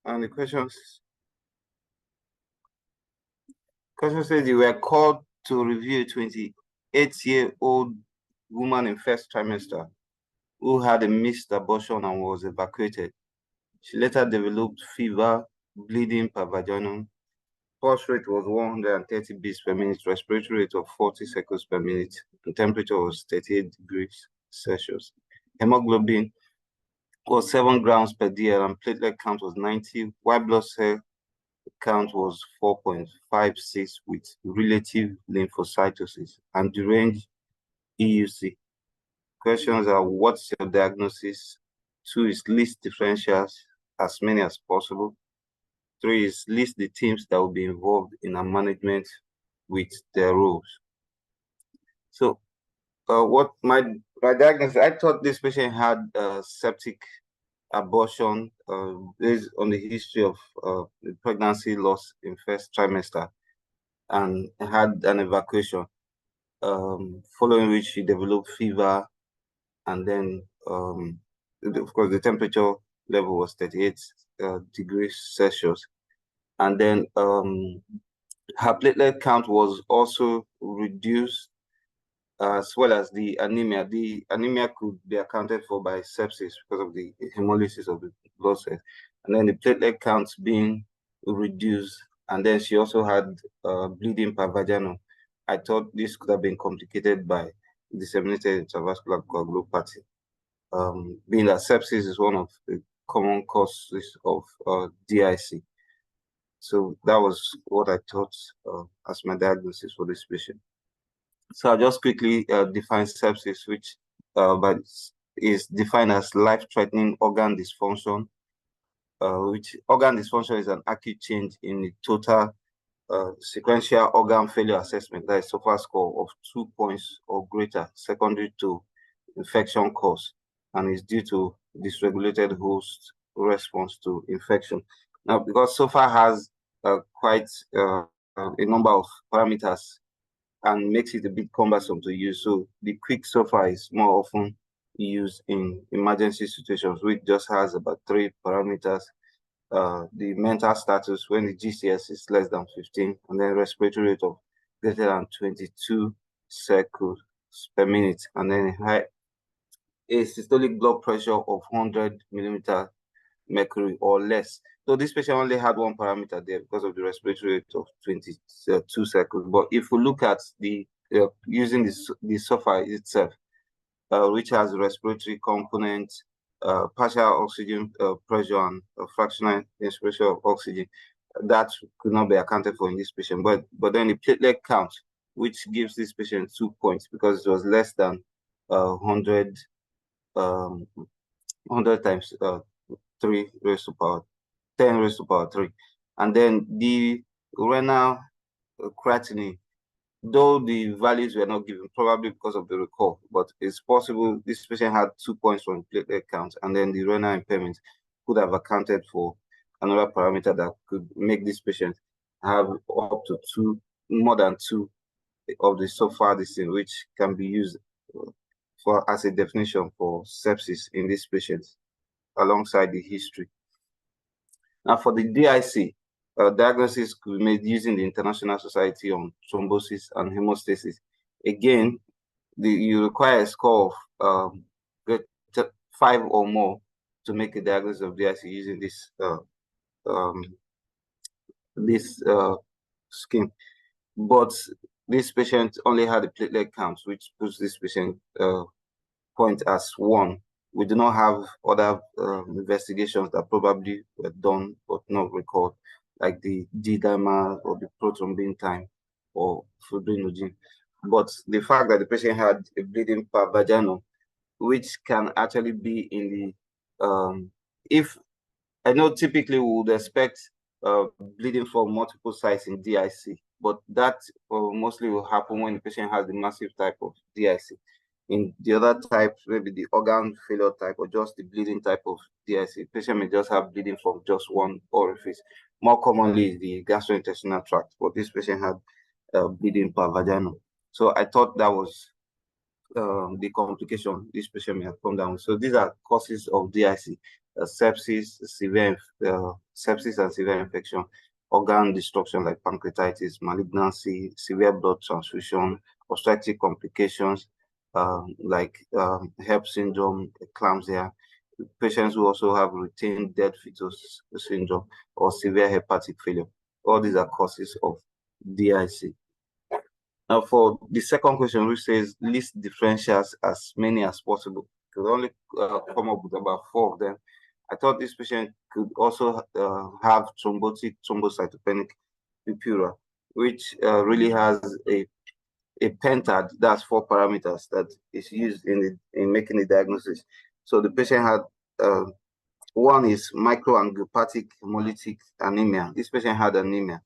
And the question says you were called to review a 28-year-old woman in first trimester who had a missed abortion and was evacuated. She later developed fever, bleeding per vaginum. Pulse rate was 130 beats per minute, respiratory rate of 40 cycles per minute, and temperature was 38 degrees Celsius. Hemoglobin was 7 grams per dl and platelet count was 90. White blood cell count was 4.56 with relative lymphocytosis and deranged EUC. Questions are: what's your diagnosis? 2 is list differentials, as many as possible. 3 is list the teams that will be involved in a management with their roles. So what my diagnosis, I thought this patient had septic abortion based on the history of pregnancy loss in first trimester and had an evacuation, following which she developed fever, and then of course the temperature level was 38 degrees Celsius, and then her platelet count was also reduced, as well as the anemia. The anemia could be accounted for by sepsis because of the hemolysis of the blood cells, and then the platelet counts being reduced, and then she also had bleeding per vaginum. I thought this could have been complicated by disseminated intravascular coagulopathy, being that sepsis is one of the common causes of DIC. So that was what I thought as my diagnosis for this patient. So I'll just quickly define sepsis, which is defined as life-threatening organ dysfunction, which organ dysfunction is an acute change in the total sequential organ failure assessment, that is SOFA score of 2 points or greater, secondary to infection cause, and is due to dysregulated host response to infection. Now, because SOFA has quite a number of parameters and makes it a bit cumbersome to use, so the quick SOFA is more often used in emergency situations, which just has about 3 parameters. The mental status when the GCS is less than 15, and then respiratory rate of greater than 22 cycles per minute, and then a systolic blood pressure of 100 millimeter mercury or less. So this patient only had 1 parameter there because of the respiratory rate of 22 cycles. But if we look at the using the SOFA itself, which has a respiratory component, partial oxygen pressure, and fractional inspiration of oxygen, that could not be accounted for in this patient. But then the platelet count, which gives this patient 2 points because it was less than 100 times 3 raised to power 10 raised to power 3, and then the renal creatinine, though the values were not given, probably because of the recall, but it's possible this patient had 2 points from platelet count, and then the renal impairment could have accounted for another parameter that could make this patient have up to more than 2 of the SOFA thing, which can be used for as a definition for sepsis in this patient, alongside the history. Now, for the DIC, diagnosis could be made using the International Society on Thrombosis and Hemostasis. Again, you require a score of 5 or more to make a diagnosis of DIC using this scheme. But this patient only had a platelet count, which puts this patient point as 1. We do not have other investigations that probably were done but not recorded, like the D-dimer or the prothrombin time or fibrinogen. But the fact that the patient had a bleeding per vaginum, which can actually be in the, if I know typically we would expect bleeding from multiple sites in DIC, but that mostly will happen when the patient has the massive type of DIC. In the other types, maybe the organ failure type or just the bleeding type of DIC, the patient may just have bleeding from just one orifice. More commonly is the gastrointestinal tract, but this patient had bleeding per vaginum. So I thought that was the complication this patient may have come down with. So these are causes of DIC. sepsis and severe infection, organ destruction like pancreatitis, malignancy, severe blood transfusion, obstructive complications like HEP syndrome, eclampsia, patients who also have retained dead fetus syndrome or severe hepatic failure. All these are causes of DIC. Now, for the second question, which says list differentials as many as possible, could only come up with about 4 of them. I thought this patient could also have thrombocytopenic purpura, which really has a pentad, that's 4 parameters that is used in making the diagnosis. So the patient had one is microangiopathic hemolytic anemia. This patient had anemia.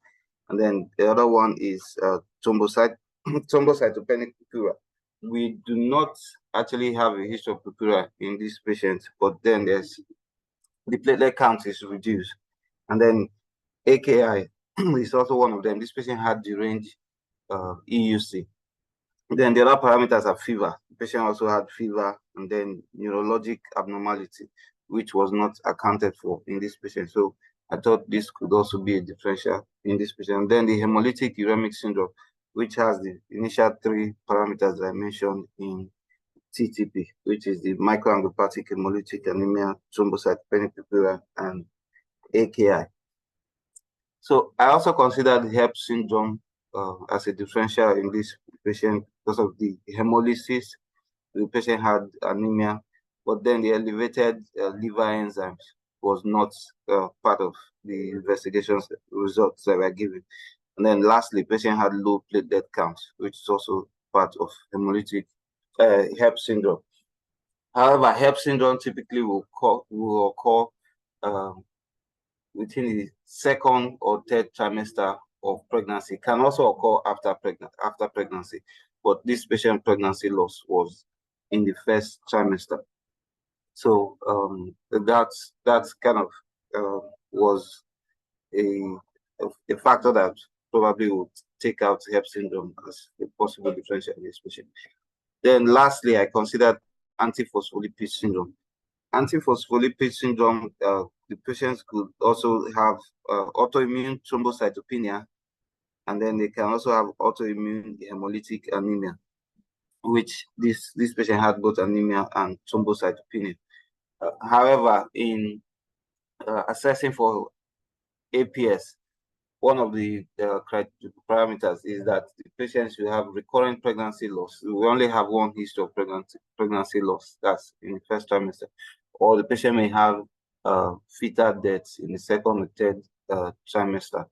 And then the other one is thrombocytopenic purpura. We do not actually have a history of purpura in this patient, but then there's the platelet count is reduced. And then AKI is also one of them. This patient had deranged EUC. Then the other parameters are fever. The patient also had fever, and then neurologic abnormality, which was not accounted for in this patient. So I thought this could also be a differential in this patient. And then the hemolytic uremic syndrome, which has the initial 3 parameters that I mentioned in TTP, which is the microangiopathic hemolytic anemia, thrombocytopenic purpura, and AKI. So I also considered HEP syndrome as a differential in this patient because of the hemolysis. The patient had anemia, but then the elevated liver enzymes was not part of the investigations results that were given. And then lastly, patient had low platelet count, which is also part of hemolytic HEP syndrome. However, HEP syndrome typically will occur within the 2nd or 3rd trimester of pregnancy. Can also occur after pregnancy, but this patient pregnancy loss was in the 1st trimester. So that's kind of was a factor that probably would take out HEP syndrome as a possible differential in this patient. Then lastly, I considered antiphospholipid syndrome. Antiphospholipid syndrome, the patients could also have autoimmune thrombocytopenia, and then they can also have autoimmune hemolytic anemia, which this patient had both anemia and thrombocytopenia. However, in assessing for APS, one of the parameters is that the patient should have recurrent pregnancy loss. We only have one history of pregnancy loss, that's in the 1st trimester, or the patient may have fetal deaths in the 2nd or 3rd trimester.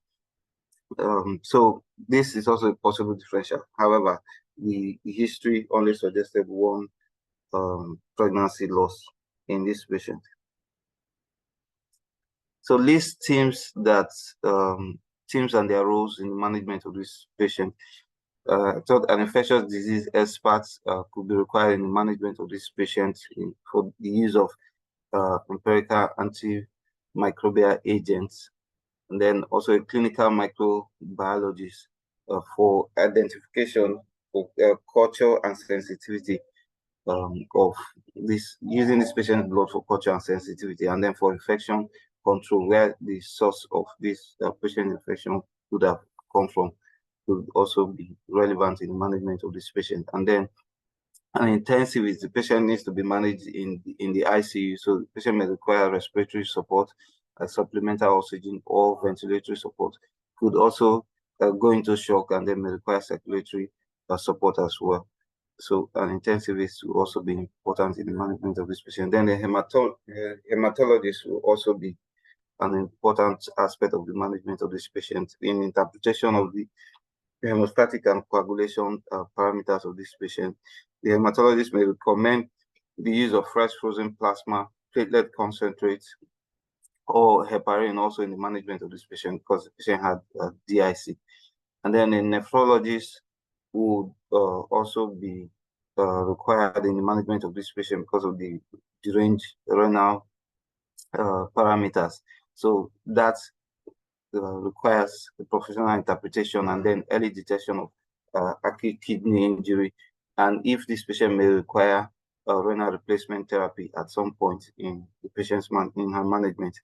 So this is also a possible differential. However, the history only suggested one pregnancy loss in this patient. So list teams and their roles in the management of this patient. I thought an infectious disease expert could be required in the management of this patient for the use of empirical antimicrobial agents, and then also a clinical microbiologist for identification of culture and sensitivity of this, using this patient's blood for culture and sensitivity, and then for infection control, where the source of this patient infection could have come from, could also be relevant in the management of this patient. And then an intensivist, the patient needs to be managed in the ICU, so the patient may require respiratory support, supplemental oxygen, or ventilatory support. Could also go into shock and then may require circulatory support as well. So an intensivist will also be important in the management of this patient. Then the hematologist will also be an important aspect of the management of this patient in interpretation of the hemostatic and coagulation parameters of this patient. The hematologist may recommend the use of fresh frozen plasma, platelet concentrates, or heparin also in the management of this patient because the patient had DIC. And then a nephrologist would also be required in the management of this patient because of the deranged renal parameters. So that requires the professional interpretation and then early detection of acute kidney injury. And if this patient may require renal replacement therapy at some point in the patient's in her management.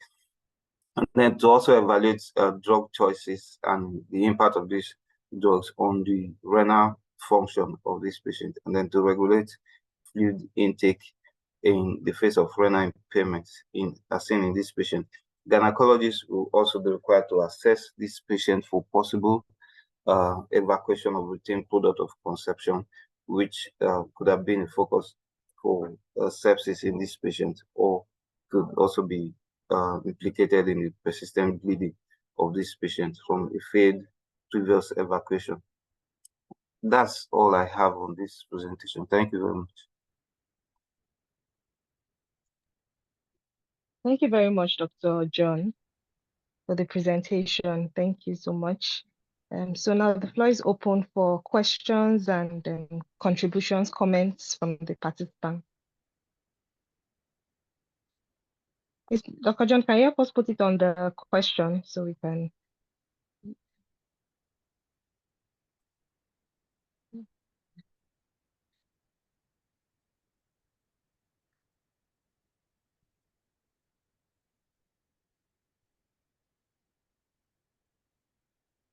And then to also evaluate drug choices and the impact of these drugs on the renal function of this patient, and then to regulate fluid intake in the face of renal impairment as seen in this patient. Gynecologists will also be required to assess this patient for possible evacuation of retained product of conception, which could have been a focus for sepsis in this patient, or could also be implicated in the persistent bleeding of this patient from a failed previous evacuation. That's all I have on this presentation. Thank you very much. Thank you very much, Dr. John, for the presentation. Thank you so much. So now the floor is open for questions and contributions, comments from the participants. Dr. John, can you help us put it on the question so we can?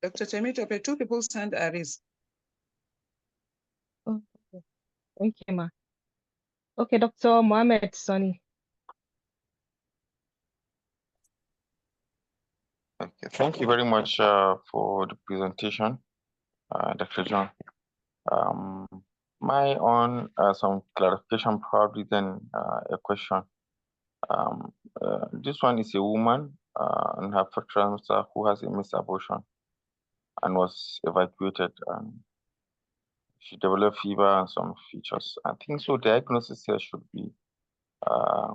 Dr. Temitope, 2 people's hand are raised. Oh, okay. Thank you, ma. Okay, Dr. Mohammed Sani. Okay, thank you very much for the presentation, Dr. John. My own some clarification, probably then a question. This one is a woman in her first trimester who has a missed abortion and was evacuated, and she developed fever and some features. I think so. Diagnosis here should be a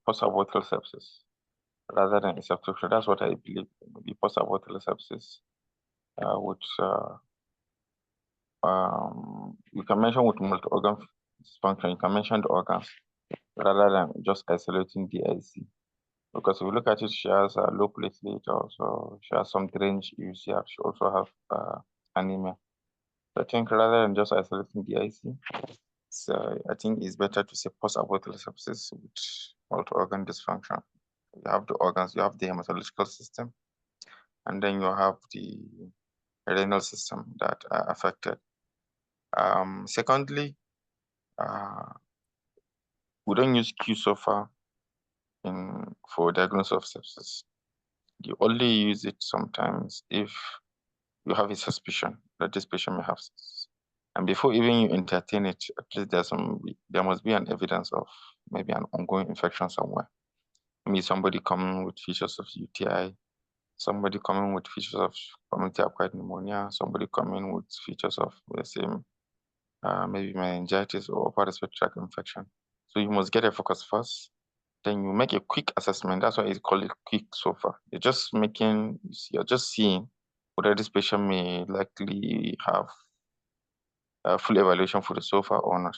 post-abortal sepsis rather than a sepsis. That's what I believe. Maybe post-abortal sepsis, which you can mention with multi-organ dysfunction. You can mention the organs rather than just isolating DIC. Because if you look at it, she has a low platelet, also she has some drainage issues. She also has anemia. So I think rather than just isolating DIC, so I think it's better to say post-abortal sepsis with multi-organ dysfunction. You have the organs, you have the hematological system, and then you have the renal system that are affected. Secondly, we don't use Q so far for diagnosis of sepsis. You only use it sometimes if you have a suspicion that this patient may have sepsis. And before even you entertain it, at least there must be an evidence of maybe an ongoing infection somewhere. Maybe somebody coming with features of UTI, somebody coming with features of community-acquired pneumonia, somebody coming with features of, let's say, maybe meningitis or upper respiratory tract infection. So you must get a focus first. Then you make a quick assessment. That's why it's called quick so far. You're just seeing whether this patient may likely have a full evaluation for the SOFA or not.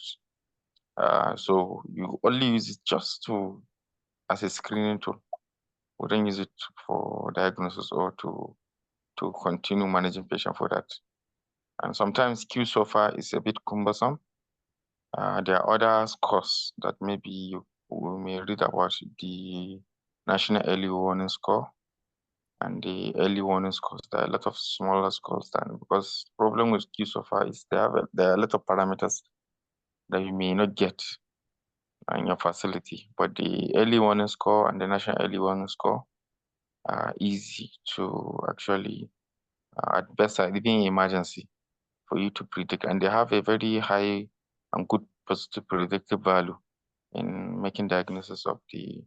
So you only use it just as a screening tool. We don't use it for diagnosis or to continue managing patient for that. And sometimes Q SOFA is a bit cumbersome. There are other scores that maybe we may read about, the National Early Warning Score and the Early Warning Scores. There are a lot of smaller scores because the problem with Q SOFA is there are a lot of parameters that you may not get in your facility. But the Early Warning Score and the National Early Warning Score are easy to actually, at best, even in emergency, for you to predict. And they have a very high and good positive predictive value in making diagnosis of the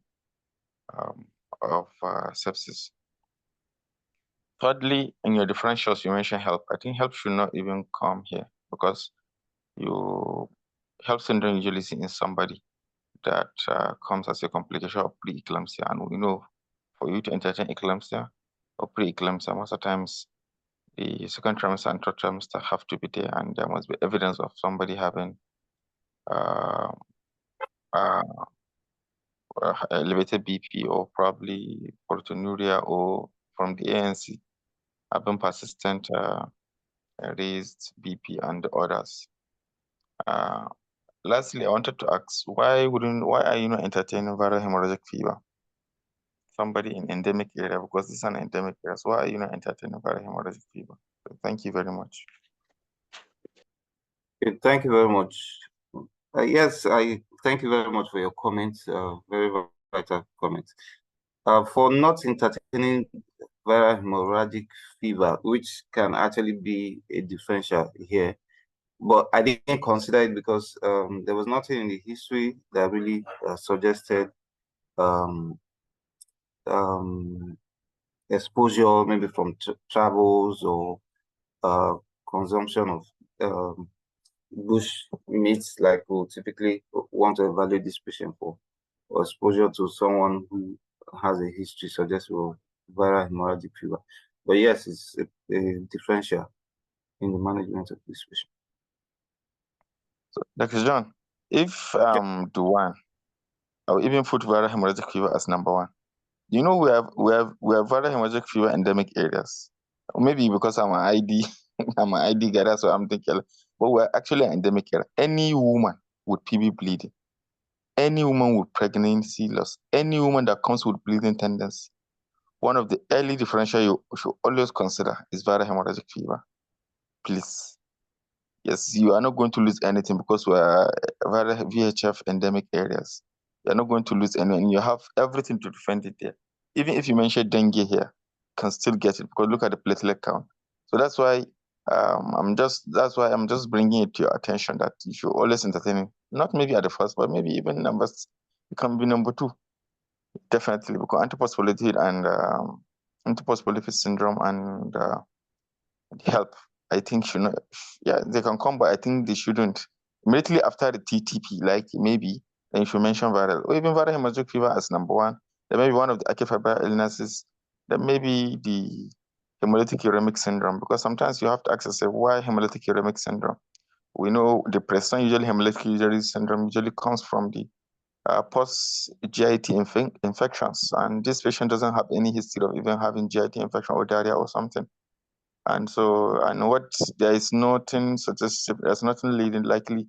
sepsis. Thirdly, in your differentials, you mentioned HELP. I think HELP should not even come here because HELP syndrome usually is in somebody that comes as a complication of preeclampsia. And we know for you to entertain eclampsia or preeclampsia, most of the times the second trimester and third trimester have to be there, and there must be evidence of somebody having elevated BP or probably proteinuria, or from the ANC having persistent raised BP and others. lastly, I wanted to ask, why are you not entertaining viral hemorrhagic fever? Somebody in endemic area, because this is an endemic area. So why are you not entertaining viral hemorrhagic fever? So thank you very much. Okay, thank you very much. Yes, I thank you very much for your comments. Very vital comments. For not entertaining viral hemorrhagic fever, which can actually be a differential here, but I didn't consider it because there was nothing in the history that really suggested um, exposure, maybe from travels or consumption of bush meats, like we typically want to evaluate this patient for, or exposure to someone who has a history suggestive of viral hemorrhagic fever. But yes, it's a differential in the management of this patient. So, Dr. John, if the one, or even put viral hemorrhagic fever as number one, you know we have viral hemorrhagic fever endemic areas. Maybe because I'm an ID, I'm an ID guy, that's what I'm thinking. But we're actually an endemic area. Any woman with PB bleeding, any woman with pregnancy loss, any woman that comes with bleeding tendency, one of the early differential you should always consider is viral hemorrhagic fever. Please. Yes, you are not going to lose anything because we're viral VHF endemic areas. You're not going to lose anything. You have everything to defend it there. Even if you mention dengue here, you can still get it because look at the platelet count. So that's why I'm just bringing it to your attention that you should always entertain it. Not maybe at the first, but maybe even numbers. It can be number two, definitely, because antiphospholipid and antiphospholipid syndrome and help. I think should not. Yeah, they can come, but I think they shouldn't. Immediately after the TTP, like maybe then you should mention viral or even viral hemorrhagic fever as number one. Then maybe one of the acute febrile illnesses. Then maybe the hemolytic uremic syndrome, because sometimes you have to ask yourself why hemolytic uremic syndrome. We know the depression, usually hemolytic uremic syndrome, usually comes from the post GIT infections, and this patient doesn't have any history of even having GIT infection or diarrhea or something. And so, there is nothing suggestive, there's nothing leading likely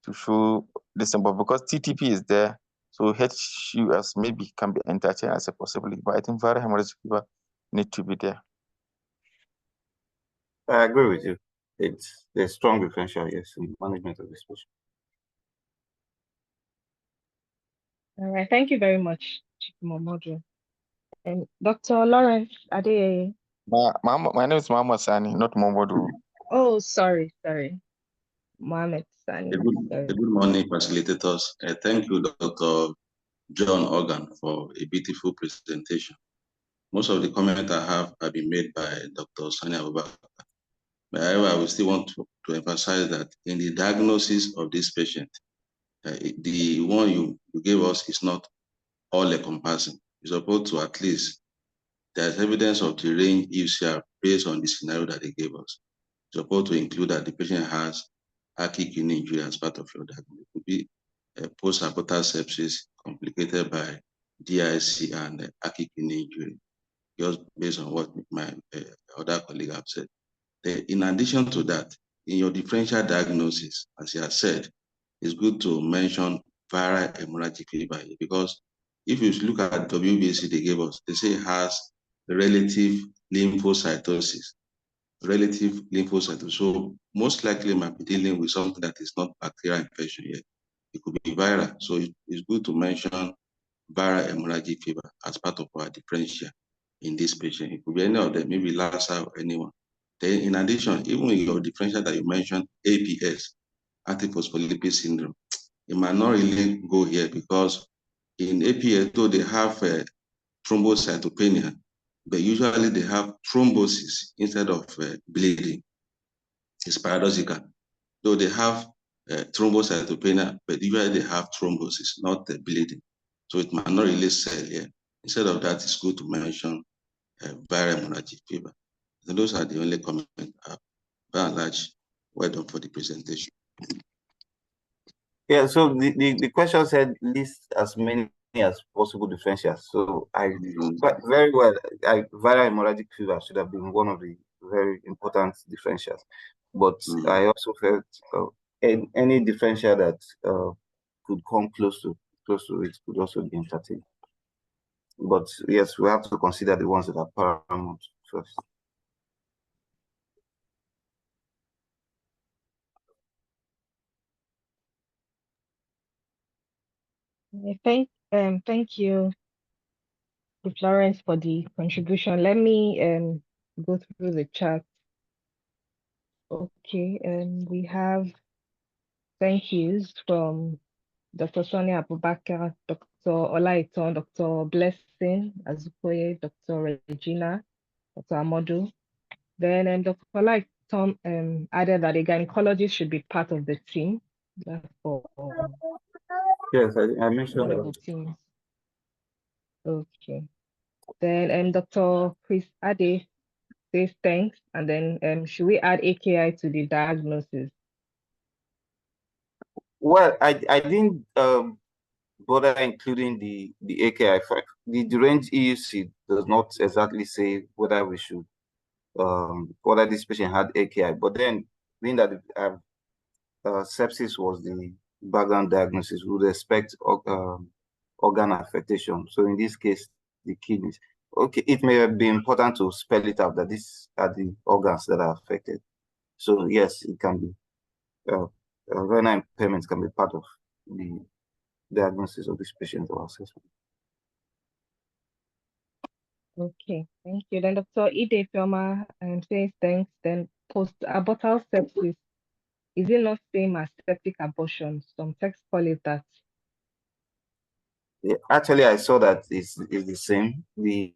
to show this, but because TTP is there, so HUS maybe can be entertained as a possibility, but I think viral hemorrhagic fever need to be there. I agree with you. It's a strong differential, yes, in management of this patient. All right, thank you very much, Chief Momodu. And Dr. Lawrence Adeyeye. My name is Mohammed Sani, not Momodu. Oh, sorry. Mohammed Sani. A good morning, facilitators. Thank you, Dr. John Organ, for a beautiful presentation. Most of the comments I have been made by Dr. Sani Abubakar. However, I will still want to emphasize that in the diagnosis of this patient, the one you gave us is not all encompassing. You're supposed to at least, there's evidence of the range UCR based on the scenario that they gave us. You're supposed to include that the patient has acute kidney injury as part of your diagnosis. It could be a post-abortal sepsis complicated by DIC and acute kidney injury, just based on what my other colleague have said. In addition to that, in your differential diagnosis, as you have said, it's good to mention viral hemorrhagic fever, because if you look at WBC they gave us, they say it has relative lymphocytosis. So most likely might be dealing with something that is not bacterial infection yet. It could be viral. So it's good to mention viral hemorrhagic fever as part of our differential in this patient. It could be any of them, maybe Lassa or anyone. Then in addition, even in your differential that you mentioned, APS, antiphospholipid syndrome, it might not really go here because in APS, though they have thrombocytopenia, but usually they have thrombosis instead of bleeding. It's paradoxical. Though they have thrombocytopenia, but usually they have thrombosis, not bleeding. So it might not really sell here. Instead of that, it's good to mention viral hemorrhagic fever. So those are the only comments I have. By and large, well done for the presentation. Yeah, so the question said list as many as possible differentials. So very well, viral hemorrhagic fever should have been one of the very important differentials. But I also felt any differential that could come close to it could also be entertained. But yes, we have to consider the ones that are paramount first. Thank you, Florence, for the contribution. Let me go through the chat. Okay, we have thank yous from Dr. Sonia Abubakar, Dr. Olaiton, Dr. Blessing Azukoye, Dr. Regina, Dr. Amodu. Then Dr. Olaiton added that a gynecologist should be part of the team. Therefore, yes, I mentioned one of the teams. Okay. Then Dr. Chris Ade says thanks, and then should we add AKI to the diagnosis? Well, I didn't bother including the AKI fact. The deranged EUC does not exactly say whether we should whether this patient had AKI, but then being that sepsis was the background diagnosis, we would expect organ affectation. So in this case, the kidneys. Okay, it may be important to spell it out that these are the organs that are affected. So yes, it can be renal impairments can be part of the diagnosis of this patient or assessment. Okay, thank you. Then Dr. Ide Fioma says thanks. Then post-abortal sepsis, is it not same as septic abortion? Some texts call it that. Yeah, actually, I saw that it's the same. The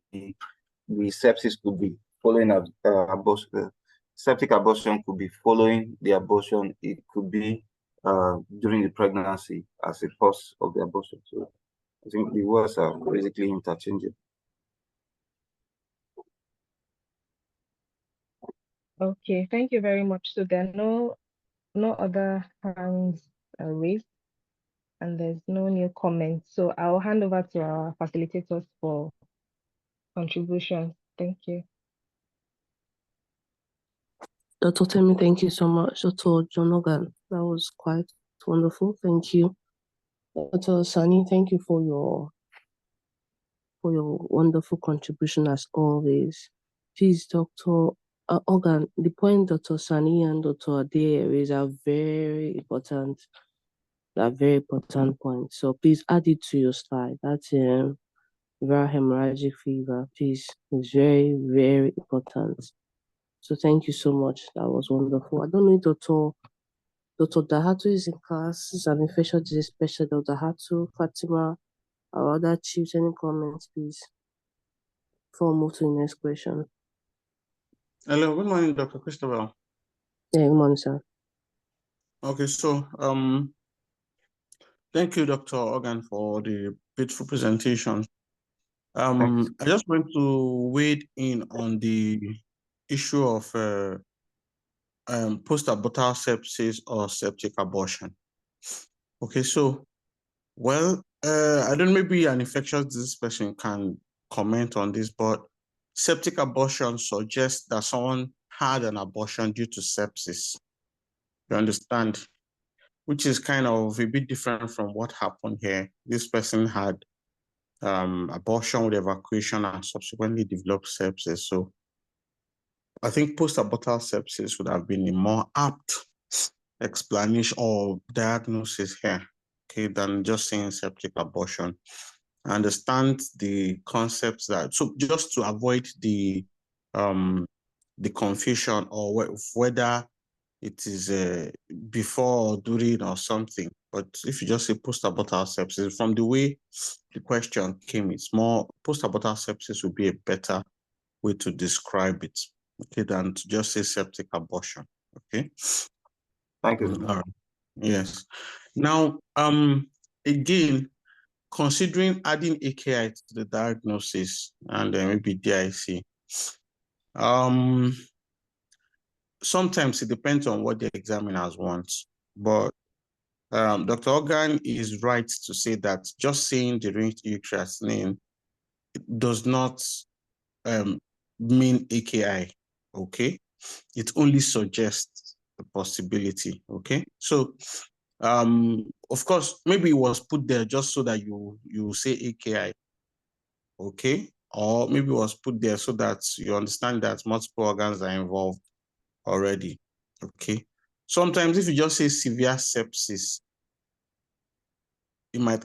sepsis could be following abortion. Septic abortion could be following the abortion. It could be during the pregnancy as a cause of the abortion. So I think the words are basically interchangeable. Okay, thank you very much. So there are no other hands raised, and there's no new comments. So I'll hand over to our facilitators for contributions. Thank you. Dr. Temi, thank you so much. Dr. John Ogan, that was quite wonderful. Thank you. Dr. Sani, thank you for your wonderful contribution as always. Please, Dr. Ogan, the point Dr. Sani and Dr. Ade raised are very important. They're very important points. So please add it to your slide. That's viral hemorrhagic fever. Please, it's very, very important. So thank you so much. That was wonderful. I don't know if Dr. Dahatu is in class. Is an infectious disease specialist. Dr. Dahatu, Fatima, our other chiefs, any comments, please? Before we move to the next question. Hello, good morning, Dr. Christopher. Yeah, good morning, sir. Okay, so thank you, Dr. Organ, for the beautiful presentation. I just want to wade in on the issue of post-abortal sepsis or septic abortion. Okay, so, well, I don't know, maybe an infectious disease person can comment on this, but septic abortion suggests that someone had an abortion due to sepsis. You understand? Which is kind of a bit different from what happened here. This person had abortion with evacuation and subsequently developed sepsis. So I think post-abortal sepsis would have been a more apt explanation or diagnosis here, okay, than just saying septic abortion. I understand the concepts that, so just to avoid the confusion or whether it is before or during or something. But if you just say post-abortal sepsis, from the way the question came, it's more post-abortal sepsis would be a better way to describe it, okay, than to just say septic abortion. Okay. Thank you. All right. Yes. Now, again, considering adding AKI to the diagnosis and maybe DIC, sometimes it depends on what the examiners want, but Dr. Organ is right to say that just saying deranged creatinine does not mean AKI, okay? It only suggests a possibility. Okay, so of course, maybe it was put there just so that you say AKI, okay, or maybe it was put there so that you understand that multiple organs are involved already. Okay, sometimes if you just say severe sepsis, it might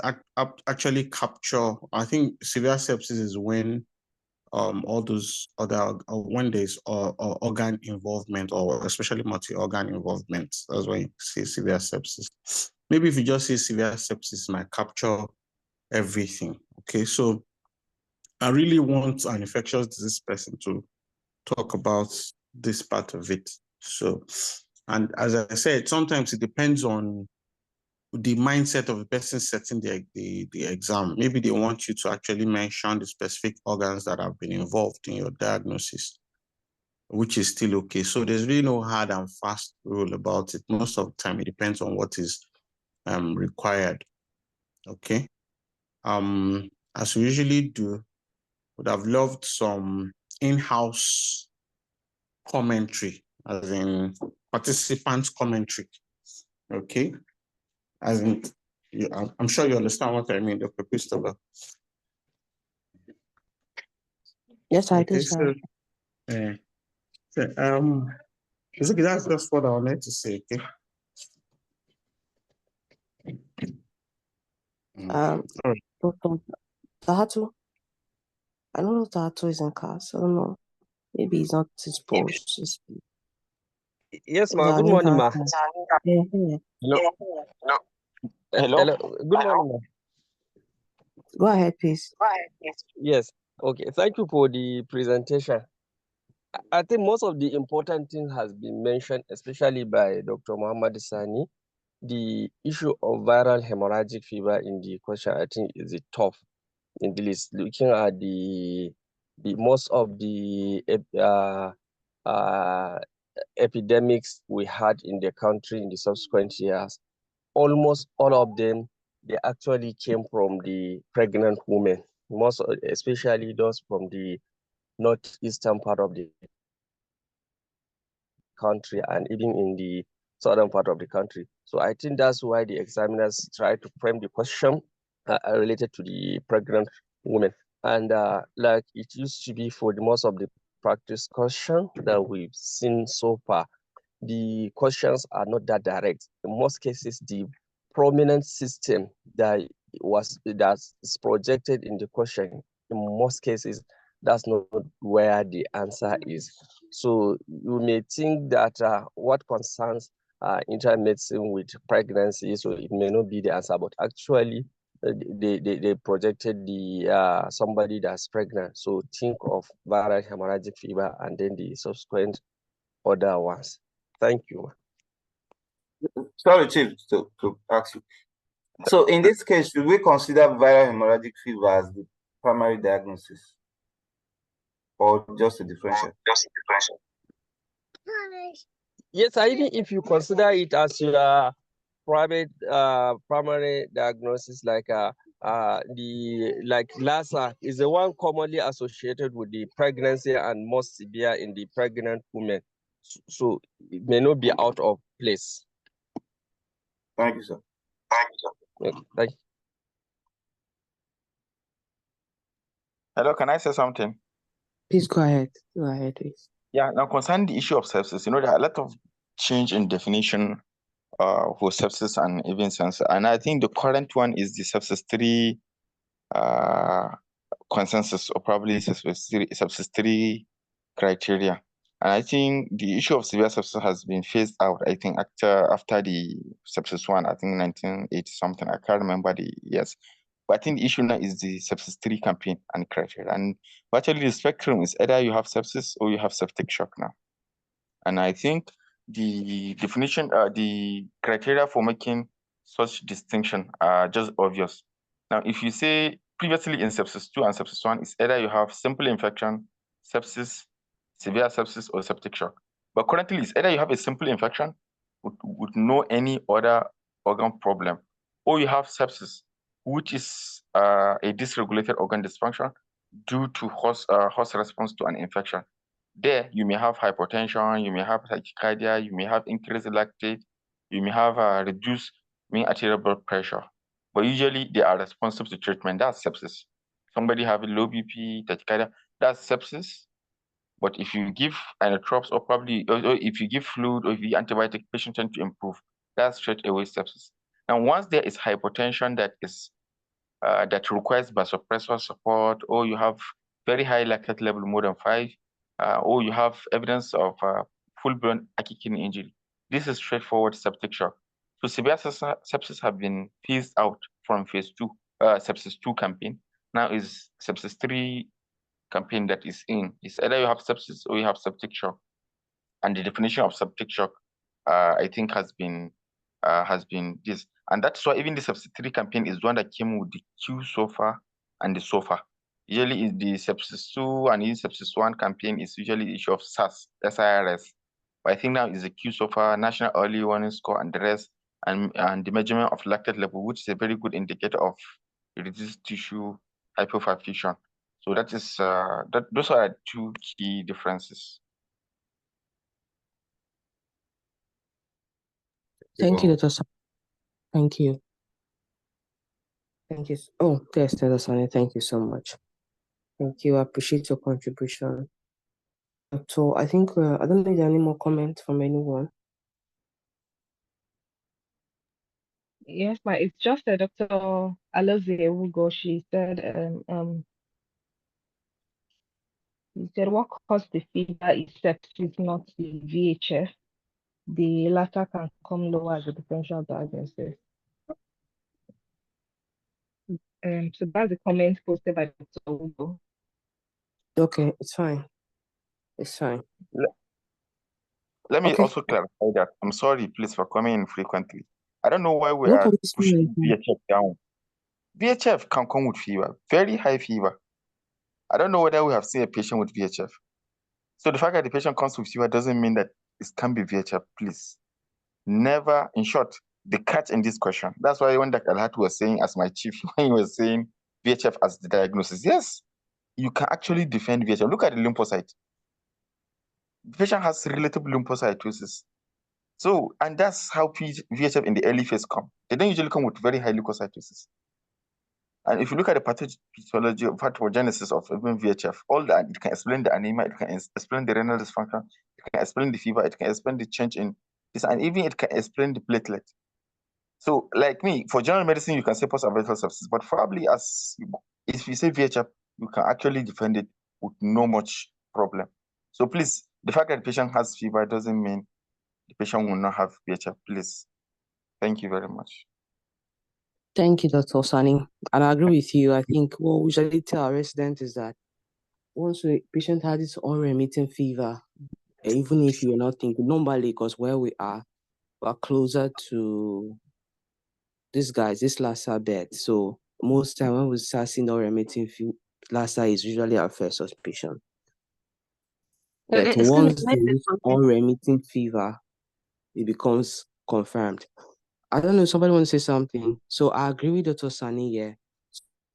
actually capture. I think severe sepsis is when all those other when there's organ involvement, or especially multi-organ involvement. That's why you say severe sepsis. Maybe if you just say severe sepsis, might capture everything. Okay, so I really want an infectious disease person to talk about this part of it. So, and as I said, sometimes it depends on the mindset of the person setting the exam. Maybe they want you to actually mention the specific organs that have been involved in your diagnosis, which is still okay. So there's really no hard and fast rule about it. Most of the time, it depends on what is required. Okay. As we usually do, would have loved some in-house commentary, as in participant commentary. Okay. As in, I'm sure you understand what I mean, Dr. Christopher. Yes, I do, Okay, sir. so that's just what I wanted to say. Okay. All right. Dr. Tahatu, I don't know if Tahatu is in class. I don't know. Maybe he's not supposed to speak. Yes, ma. Good morning, ma. Yeah, yeah. Hello. Hello. Good morning, ma. Go ahead, please. Yes. Okay. Thank you for the presentation. I think most of the important things has been mentioned, especially by Dr. Muhammad Sani. The issue of viral hemorrhagic fever in the question, I think, is it tough in the list. Looking at the most of the epidemics we had in the country in the subsequent years, almost all of them, they actually came from the pregnant women, most especially those from the northeastern part of the country and even in the southern part of the country. So I think that's why the examiners try to frame the question related to the pregnant women. And like it used to be for the most of the practice question that we've seen so far, the questions are not that direct. In most cases, the prominent system that is projected in the question, in most cases, that's not where the answer is. So you may think that what concerns intermedicine with pregnancy, so it may not be the answer, but actually they projected the somebody that's pregnant. So think of viral hemorrhagic fever and then the subsequent other ones. Thank you. Sorry, Chief, to ask you. So in this case, should we consider viral hemorrhagic fever as the primary diagnosis, or just a differential? Yes, I think if you consider it as your private primary diagnosis, like Lassa is the one commonly associated with the pregnancy and most severe in the pregnant women. So it may not be out of place. Thank you, sir. Thank you. Hello, can I say something? Please go ahead. Go ahead, please. Yeah, now concerning the issue of sepsis, there are a lot of change in definition for sepsis and even sense. And I think the current one is the sepsis 3 consensus, or probably sepsis 3 criteria. And I think the issue of severe sepsis has been phased out, I think, after the sepsis 1, I think 1980 something. I can't remember the years. But I think the issue now is the sepsis 3 campaign and criteria. And actually the spectrum is either you have sepsis or you have septic shock now. And I think the definition, the criteria for making such distinction are just obvious. Now, if you say previously in sepsis 2 and sepsis 1, it's either you have simple infection, sepsis, severe sepsis, or septic shock. But currently, it's either you have a simple infection with no any other organ problem, or you have sepsis, which is a dysregulated organ dysfunction due to host response to an infection. there you may have hypertension, you may have tachycardia, you may have increased lactate, you may have reduced mean arterial blood pressure. But usually they are responsive to treatment. That's sepsis. Somebody having low BP, tachycardia, that's sepsis. But if you give inotropes or if you give fluid or if you antibiotic, patient tend to improve. That's straight away sepsis. And once there is hypotension that is that requires vasopressor support, or you have very high lactate level more than 5, or you have evidence of full-blown acute kidney injury, this is straightforward septic shock. So severe sepsis have been phased out from phase 2, sepsis 2 campaign. Now is sepsis 3 campaign that is in. It's either you have sepsis or you have septic shock. And the definition of septic shock, I think, has been this. And that's why even the sepsis 3 campaign is one that came with the Q SOFA and the SOFA. Usually is the sepsis 2 and the sepsis 1 campaign is usually the issue of SIRS. But I think now is the Q SOFA, National Early Warning Score, and the rest, and the measurement of lactate level, which is a very good indicator of reduced tissue hyperperfusion. So that is those are 2 key differences. Thank you, Dr. Thank you. Thank you. Oh, there's Dr. Sani. Thank you so much. Thank you. I appreciate your contribution. So I think I don't need any more comments from anyone. Yes, but it's just that Dr. Alozie Ewugo, she said what caused the fever is sepsis, not the VHF. The latter can come lower as a potential diagnosis. So that's the comment posted by Dr. Ewugo. Okay, it's fine. It's fine. Let me also clarify that. I'm sorry, please, for coming in frequently. I don't know why we No are problem. pushing VHF down. VHF can come with fever, very high fever. I don't know whether we have seen a patient with VHF. So the fact that the patient comes with fever doesn't mean that it can be VHF, please. Never, in short, the catch in this question. That's why when Dr. Alhatu was saying, as my chief, when he was saying VHF as the diagnosis, yes, you can actually defend VHF. Look at the lymphocyte. The patient has relative lymphocytosis. So, and that's how VHF in the early phase come. They don't usually come with very high leukocytosis. And if you look at the pathogenesis of even VHF, all that, it can explain the anemia, it can explain the renal dysfunction, it can explain the fever, it can explain the change in this, and even it can explain the platelet. So, like me, for general medicine, you can say post-abortal sepsis, but probably if you say VHF, you can actually defend it with no much problem. So please, the fact that the patient has fever doesn't mean the patient will not have VHF, please. Thank you very much. Thank you, Dr. Sani. And I agree with you. I think what we usually tell our residents is that once a patient has its unremitting fever, even if you're not thinking normally, because where we are, we're closer to this Lassa bed. So most time when we start seeing unremitting Lassa is usually our first suspicion. But once there is unremitting fever, it becomes confirmed. I don't know, somebody wants to say something. So I agree with Dr. Sani here.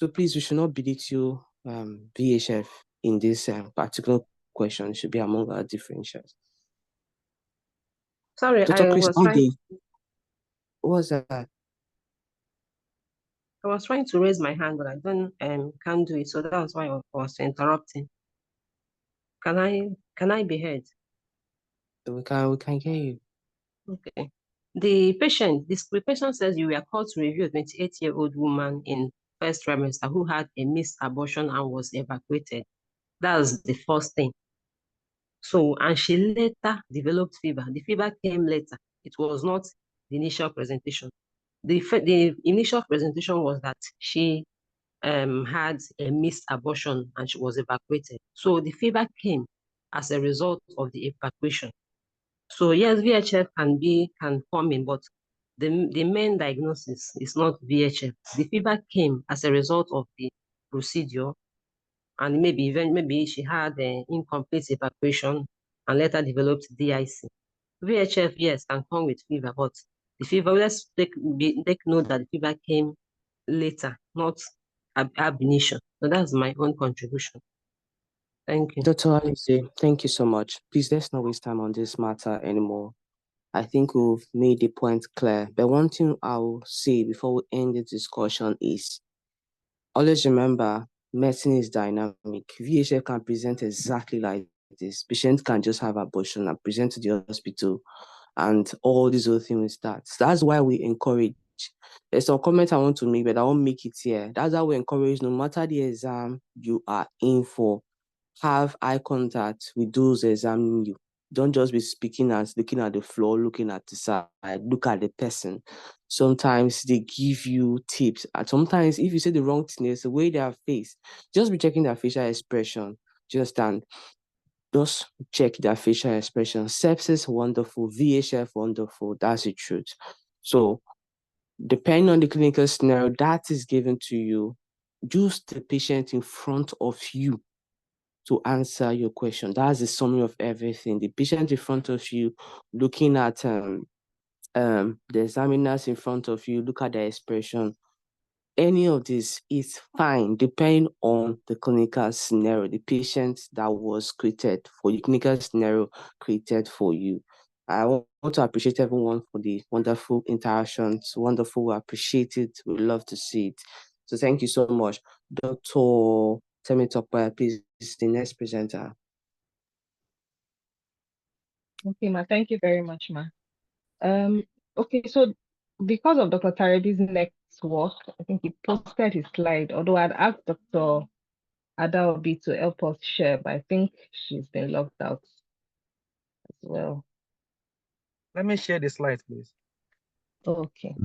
So please, we should not belittle VHF in this particular question. It should be among our differentials. Sorry, Dr. Chris, what was that? I was trying to raise my hand, but I can't do it. So that's why I was interrupting. Can I be heard? We can hear you. Okay. The patient says you were called to review a 28-year-old woman in first trimester who had a missed abortion and was evacuated. That's the first thing. So, and she later developed fever. The fever came later. It was not the initial presentation. The initial presentation was that she had a missed abortion and she was evacuated. So the fever came as a result of the evacuation. So yes, VHF can come in, but the main diagnosis is not VHF. The fever came as a result of the procedure, and maybe she had an incomplete evacuation and later developed DIC. VHF, yes, can come with fever, but the fever, let's take note that the fever came later, not ab initio. So that's my own contribution. Thank you. Dr. Alice, thank you so much. Please, let's not waste time on this matter anymore. I think we've made the point clear. But one thing I will say before we end the discussion is always remember medicine is dynamic. VHF can present exactly like this. Patients can just have abortion and present to the hospital and all these other things start. So that's why we encourage. There's some comment I want to make, but I won't make it here. That's how we encourage, no matter the exam you are in for, have eye contact with those examining you. Don't just be speaking and looking at the floor, looking at the side, look at the person. Sometimes they give you tips. And sometimes if you say the wrong thing, there's the way they are face. Just be checking their facial expression. Do you understand? Just check their facial expression. Sepsis, wonderful. VHF, wonderful. That's the truth. So depending on the clinical scenario that is given to you, use the patient in front of you to answer your question. That's the summary of everything. The patient in front of you, looking at the examiners in front of you, look at their expression. Any of this is fine, depending on the clinical scenario, the patient that was created for you, clinical scenario created for you. I want to appreciate everyone for the wonderful interactions. Wonderful, we appreciate it. We love to see it. So thank you so much. Dr. Temitope, please, the next presenter. Okay, ma. Thank you very much, ma. Okay, so because of Dr. Tarebi's next work, I think he posted his slide, although I'd asked Dr. Adaobi to help us share, but I think she's been logged out as well. Let me share the slide, please. Okay.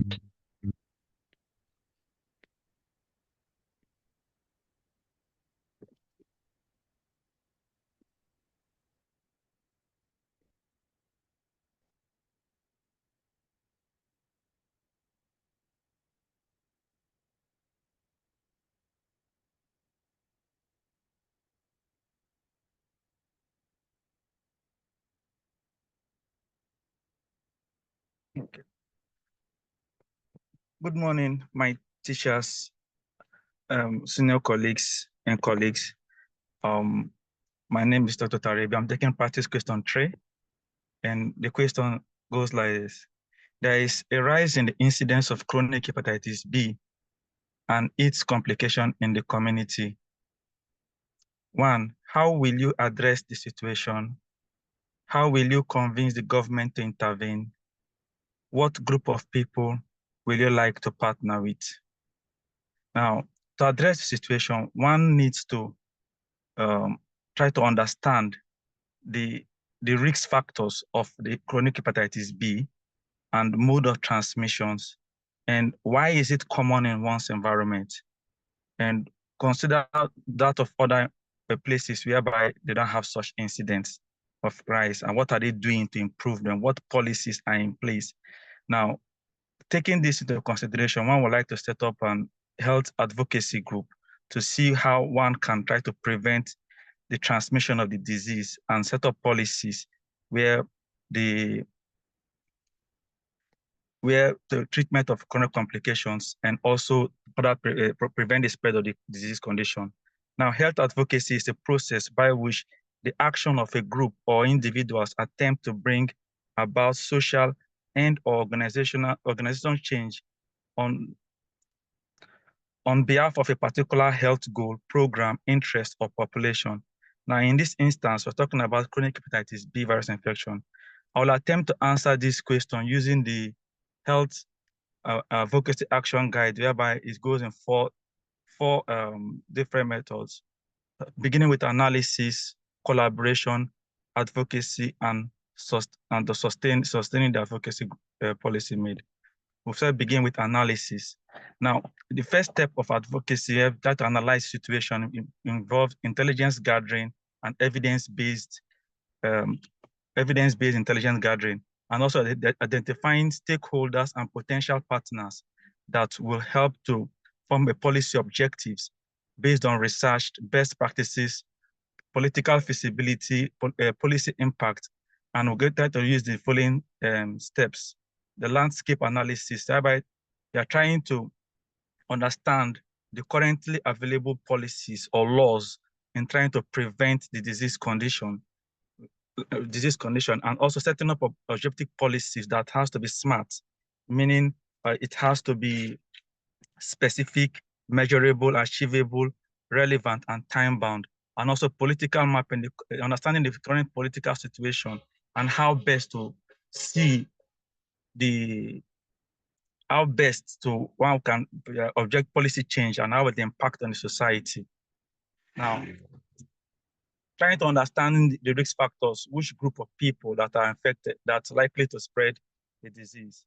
Okay. Good morning, my teachers, senior colleagues and colleagues. My name is Dr. Tarebi. I'm taking practice question 3. And the question goes like this. There is a rise in the incidence of chronic hepatitis B and its complication in the community. 1, how will you address the situation? How will you convince the government to intervene? What group of people will you like to partner with? Now, to address the situation, one needs to try to understand the risk factors of the chronic hepatitis B and mode of transmissions, and why is it common in one's environment, and consider that of other places whereby they don't have such incidents of rise, and what are they doing to improve them, what policies are in place. Now, taking this into consideration, one would like to set up an health advocacy group to see how one can try to prevent the transmission of the disease and set up policies where the treatment of chronic complications and also prevent the spread of the disease condition. Now, health advocacy is a process by which the action of a group or individuals attempt to bring about social and organizational change on behalf of a particular health goal, program, interest, or population. Now, in this instance, we're talking about chronic hepatitis B virus infection. I will attempt to answer this question using the health advocacy action guide, whereby it goes in four different methods, beginning with analysis, collaboration, advocacy, and sustaining the advocacy policy made. We'll first begin with analysis. Now, the first step of advocacy, that to analyze situation, involves intelligence gathering and evidence-based intelligence gathering, and also identifying stakeholders and potential partners that will help to form a policy objectives based on research, best practices, political feasibility, policy impact, and we'll try to use the following steps. The landscape analysis, whereby they are trying to understand the currently available policies or laws in trying to prevent the disease condition, and also setting up objective policies that has to be smart, meaning it has to be specific, measurable, achievable, relevant, and time-bound, and also political mapping, understanding the current political situation and how best to see how best to one can object policy change and how it impact on the society. Now, trying to understand the risk factors, which group of people that are infected, that's likely to spread the disease.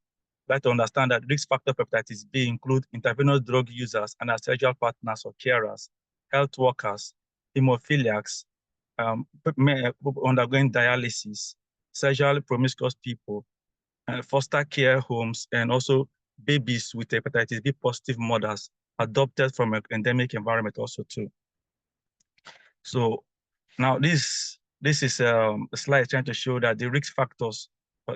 Try to understand that risk factor for hepatitis B include intravenous drug users and their sexual partners or carers, health workers, hemophiliacs, undergoing dialysis, sexually promiscuous people, foster care homes, and also babies with hepatitis B positive mothers adopted from an endemic environment also too. So now this is a slide trying to show that the risk factors,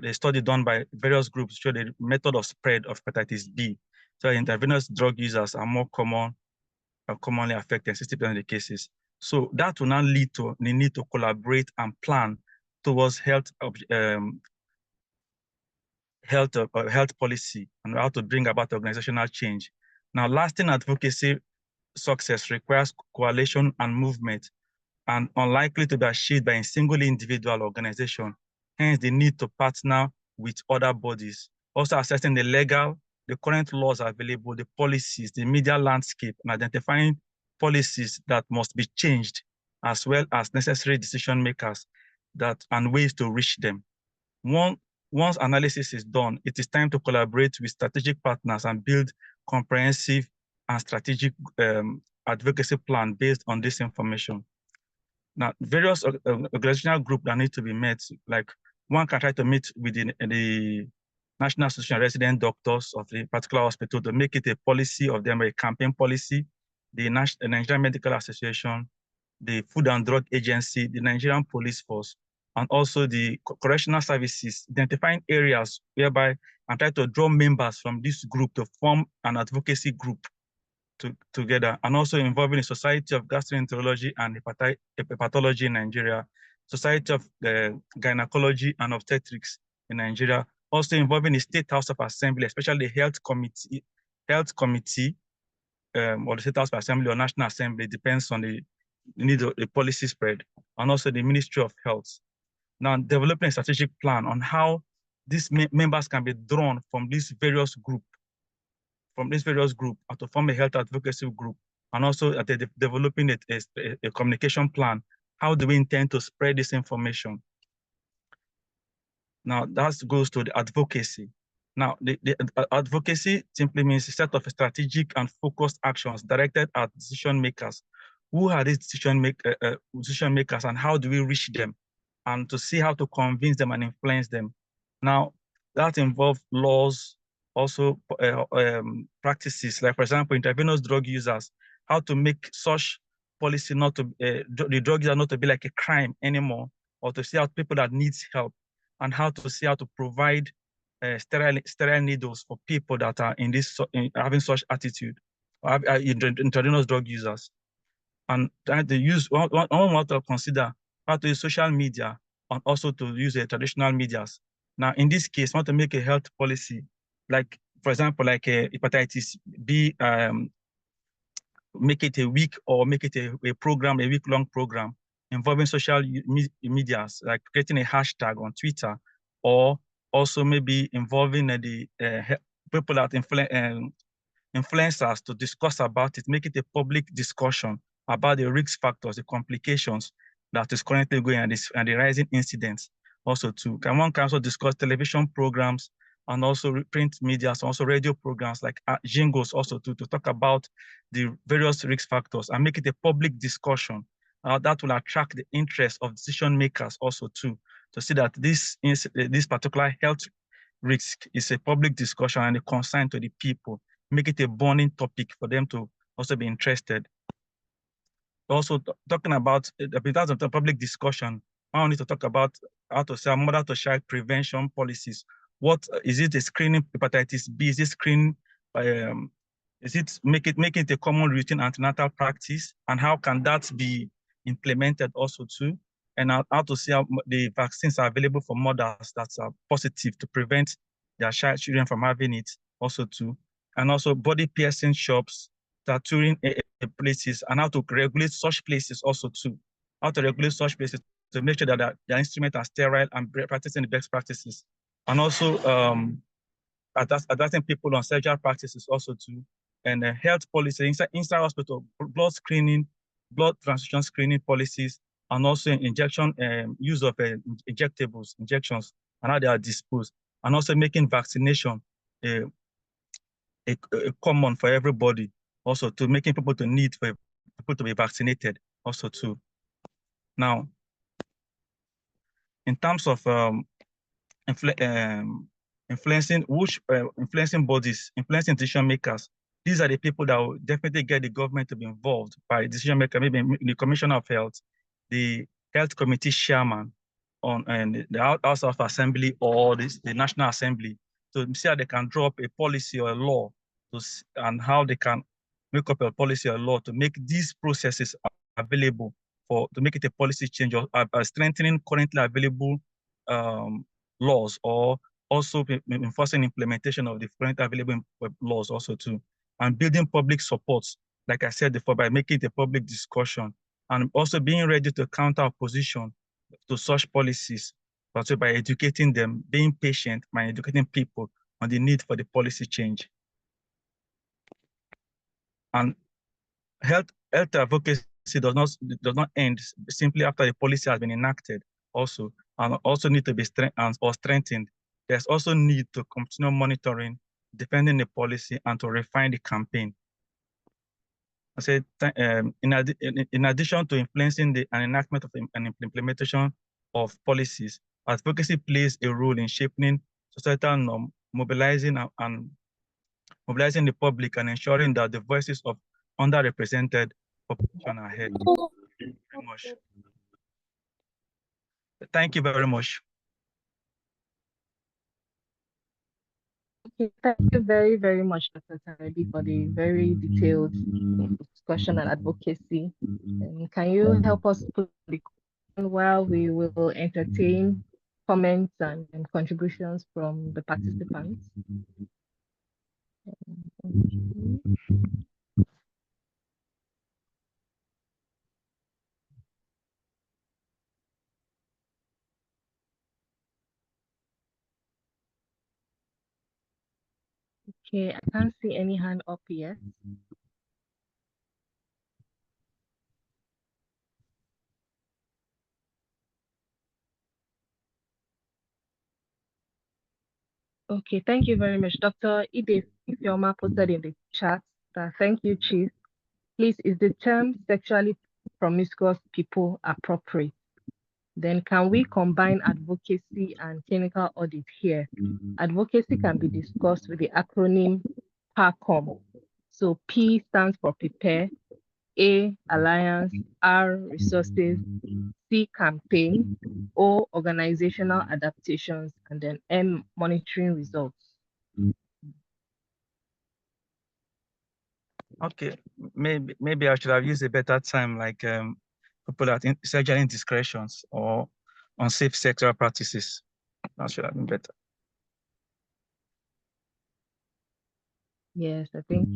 the study done by various groups show the method of spread of hepatitis B. So intravenous drug users are more commonly affected in 60% of the cases. So that will now lead to the need to collaborate and plan towards health policy and how to bring about organizational change. Now, lasting advocacy success requires coalition and movement, and unlikely to be achieved by a single individual organization. Hence, the need to partner with other bodies. Also assessing the current laws available, the policies, the media landscape, and identifying policies that must be changed, as well as necessary decision makers and ways to reach them. Once analysis is done, it is time to collaborate with strategic partners and build comprehensive and strategic advocacy plan based on this information. Now, various organizational groups that need to be met, like one can try to meet with the National Association of Resident Doctors of the particular hospital to make it a policy of them, a campaign policy, the Nigerian Medical Association, the Food and Drug Agency, the Nigerian Police Force, and also the correctional services, identifying areas whereby and try to draw members from this group to form an advocacy group together, and also involving the Society of Gastroenterology and Hepatology in Nigeria, Society of Gynecology and Obstetrics in Nigeria, also involving the State House of Assembly, especially the Health Committee, or the State House of Assembly or National Assembly, depends on the need of the policy spread, and also the Ministry of Health. Now, developing a strategic plan on how these members can be drawn from these various groups, and to form a health advocacy group, and also developing a communication plan. How do we intend to spread this information? Now, that goes to the advocacy. Now, the advocacy simply means a set of strategic and focused actions directed at decision makers. Who are these decision makers, and how do we reach them? And to see how to convince them and influence them. Now, that involves laws, also practices, like for example, intravenous drug users, how to make such policy not to, the drug user not to be like a crime anymore, or to see out people that needs help, and how to see how to provide sterile needles for people that are having such attitude, intravenous drug users. And trying to use, one want to consider how to use social media and also to use the traditional medias. Now, in this case, I want to make a health policy, like, for example, like hepatitis B, make it a week, or make it a week-long program involving social medias, like creating a hashtag on Twitter, or also maybe involving the people that influencers to discuss about it, make it a public discussion about the risk factors, the complications that is currently going on, and the rising incidents also too. One can also discuss television programs and also print media, so also radio programs like jingles also to talk about the various risk factors and make it a public discussion. That will attract the interest of decision makers also too, to see that this particular health risk is a public discussion and a concern to the people, make it a burning topic for them to also be interested. Also talking about, in terms of the public discussion, I need to talk about how to say mother to child prevention policies. What is it? A screening hepatitis B? Is it screening? Is it make it a common routine antenatal practice? And how can that be implemented also too, and how to see how the vaccines are available for mothers that are positive to prevent their children from having it also too, and also body piercing shops, tattooing places, and how to regulate such places also too, how to regulate such places to make sure that their instruments are sterile and practicing the best practices, and also advising people on surgical practices also too, and health policy inside hospital, blood screening, blood transfusion screening policies, and also injection use of injections, and how they are disposed, and also making vaccination common for everybody, also to making people to need for people to be vaccinated also too. Now, in terms of influencing bodies, influencing decision makers, these are the people that will definitely get the government to be involved by decision maker, maybe the Commissioner of Health, the Health Committee Chairman, and the House of Assembly or the National Assembly, to see how they can draw up a policy or a law and how they can make up a policy or law to make these processes available to make it a policy change or strengthening currently available laws, or also enforcing implementation of the current available laws also too, and building public support, like I said before, by making it a public discussion, and also being ready to counter opposition to such policies, also by educating them, being patient, by educating people on the need for the policy change. And health advocacy does not end simply after the policy has been enacted also, and also need to be strengthened. There's also need to continue monitoring, defending the policy, and to refine the campaign. I said, in addition to influencing the enactment of and implementation of policies, advocacy plays a role in shaping societal norm, mobilizing the public, and ensuring that the voices of underrepresented population are heard. Thank you very much. Okay, thank you very, very much, Dr. Tarebi, for the very detailed discussion and advocacy. Can you help us put the question while we will entertain comments and contributions from the participants? Okay, I can't see any hand up yet. Okay, thank you very much. Dr. Ide Ifeoma posted in the chat that thank you, Chief. Please, is the term sexually promiscuous people appropriate? Then can we combine advocacy and clinical audit here? Advocacy can be discussed with the acronym PACOM. So P stands for prepare, A, alliance, R, resources, C, campaign, O, organizational adaptations, and then M, monitoring results. Okay, maybe I should have used a better time, like people at sexual indiscretions or unsafe sexual practices. That should have been better. Yes, I think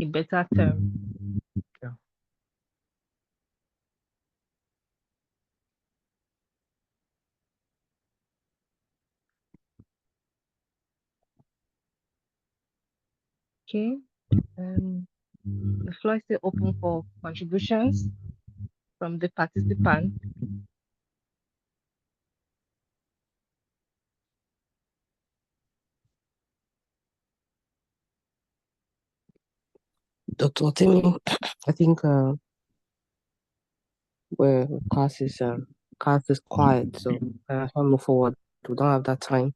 a better term. Yeah. Okay. The floor is still open for contributions from the participants. Dr. Timmy, I think where class is quiet, so I can't move forward. We don't have that time.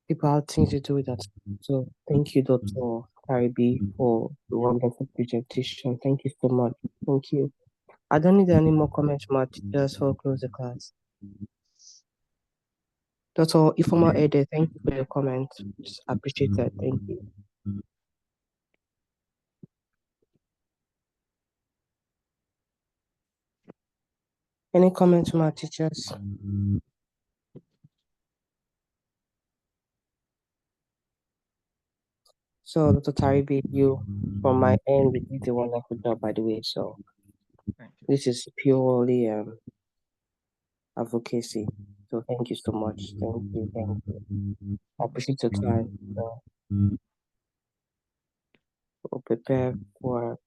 People have things to do with that. So thank you, Dr. Karibi, for the wonderful presentation. Thank you so much. Thank you. I don't need any more comments from our teachers for close the class. Dr. Ifeoma Ede, thank you for your comments. Just appreciate that. Thank you. Any comments from our teachers? So, Dr. Taribi, you, from my end, you did a wonderful job, by the way. So, Thank you. this is purely advocacy. So, thank you so much. Thank you. Thank you. I appreciate your time. We'll prepare for